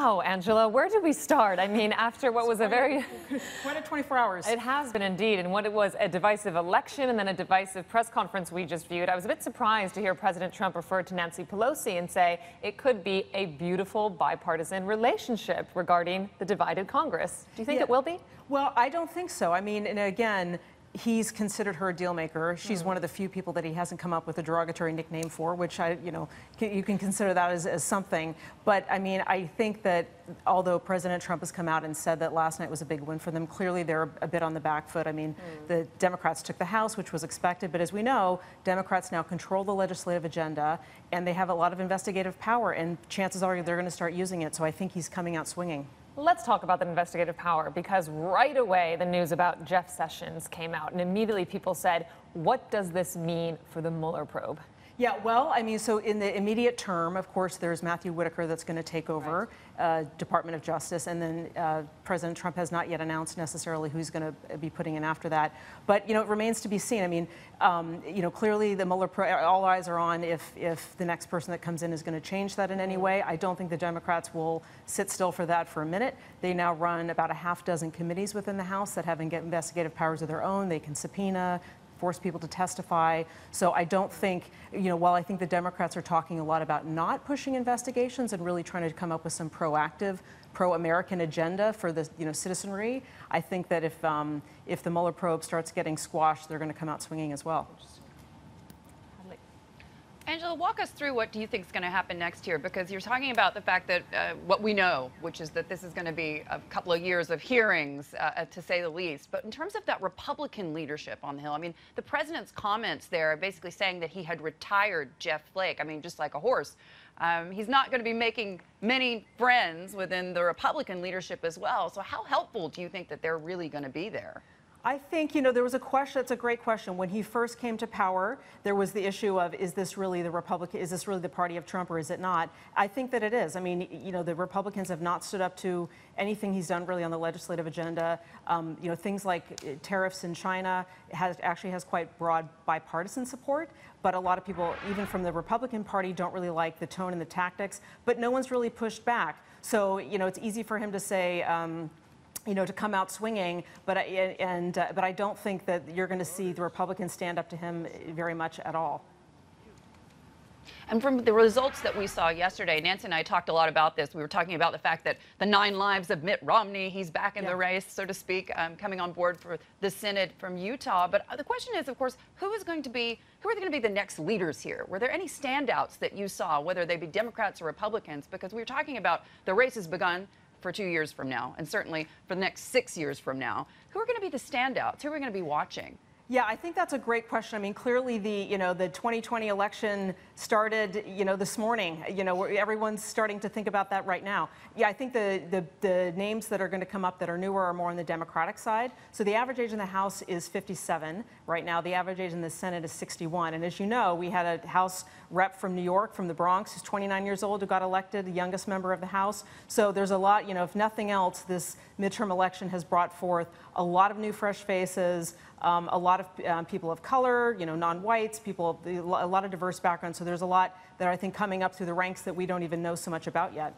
Wow, Angela, where do we start? I mean, after what was a very... Quite a 24 hours. It has been indeed, and what it was a divisive election and then a divisive press conference we just viewed. I was a bit surprised to hear President Trump refer to Nancy Pelosi and say it could be a beautiful bipartisan relationship regarding the divided Congress. Do you think it will be? Well, I don't think so. I mean, and again, he's considered her a deal maker. She's one of the few people that he hasn't come up with a derogatory nickname for, which you can consider that as something. But I mean, I think that although President Trump has come out and said that last night was a big win for them, clearly they're a bit on the back foot. I mean, the Democrats took the House, which was expected. But as we know, Democrats now control the legislative agenda, and they have a lot of investigative power, and chances are they're going to start using it. So I think he's coming out swinging. Let's talk about the investigative power, because right away the news about Jeff Sessions came out, and immediately people said, what does this mean for the Mueller probe? Yeah, well, I mean, so in the immediate term, of course, there's Matthew Whitaker that's going to take over Department of Justice, and then President Trump has not yet announced necessarily who's going to be putting in after that. But, it remains to be seen. I mean, clearly the Mueller probe, all eyes are on if the next person that comes in is going to change that in any way. I don't think the Democrats will sit still for that for a minute. They now run about a half dozen committees within the House that have investigative powers of their own. They can subpoena, force people to testify. So I don't think, while I think the Democrats are talking a lot about not pushing investigations and really trying to come up with some proactive, pro-American agenda for the citizenry, I think that if the Mueller probe starts getting squashed, they're going to come out swinging as well. Angela, walk us through what do you think is going to happen next year, because you're talking about the fact that what we know, which is that this is going to be a couple of years of hearings, to say the least. But in terms of that Republican leadership on the Hill, I mean, the president's comments there are basically saying that he had retired Jeff Flake. I mean, just like a horse. He's not going to be making many friends within the Republican leadership as well. So how helpful do you think that they're really going to be there? I think, there was a question, it's a great question. When he first came to power, there was the issue of, is this really the Republican, is this really the party of Trump, or is it not? I think that it is. I mean, the Republicans have not stood up to anything he's done really on the legislative agenda. Things like tariffs in China actually has quite broad bipartisan support, but a lot of people, even from the Republican Party, don't really like the tone and the tactics, but no one's really pushed back. So, it's easy for him to say, to come out swinging, but I don't think that you're going to see the Republicans stand up to him very much at all. And from the results that we saw yesterday, Nancy and I talked a lot about this. We were talking about the fact that the 9 lives of Mitt Romney, he's back in the race, so to speak, coming on board for the Senate from Utah. But the question is, of course, who are going to be the next leaders here? Were there any standouts that you saw, whether they be Democrats or Republicans? Because we were talking about the race has begun for 2 years from now, and certainly for the next 6 years from now. Who are going to be the standouts? Who are we going to be watching? Yeah, I think that's a great question. I mean, clearly the 2020 election started, this morning. Everyone's starting to think about that right now. Yeah, I think the names that are going to come up that are newer are more on the Democratic side. So the average age in the House is 57 right now. The average age in the Senate is 61. And as you know, we had a House rep from New York, from the Bronx, who's 29 years old, who got elected, the youngest member of the House. So there's a lot, if nothing else, this midterm election has brought forth a lot of new fresh faces, a lot of people of color, non-whites, a lot of diverse backgrounds. So there's a lot that I think coming up through the ranks that we don't even know so much about yet.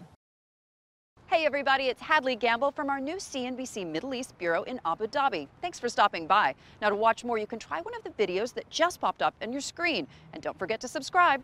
Hey everybody, it's Hadley Gamble from our new CNBC Middle East Bureau in Abu Dhabi. Thanks for stopping by. Now to watch more, you can try one of the videos that just popped up on your screen. And don't forget to subscribe.